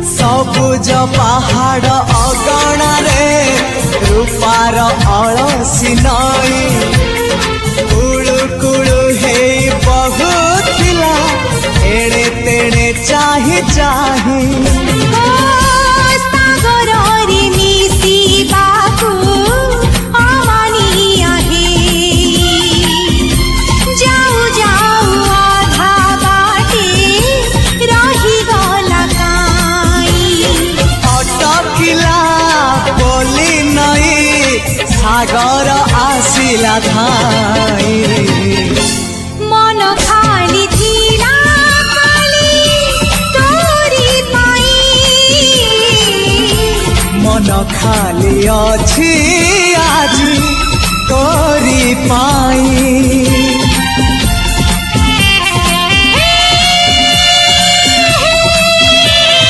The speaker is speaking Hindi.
सबुज पहाड़ अगणारे रूपार अलसी नई कुळु कुळु हे बहुथिला एड़े तेड़े चाही चाही सागर आसिला धाई मन खाली थिला खाली तोरी पाई मन खाली अछि आज तोरी पाई।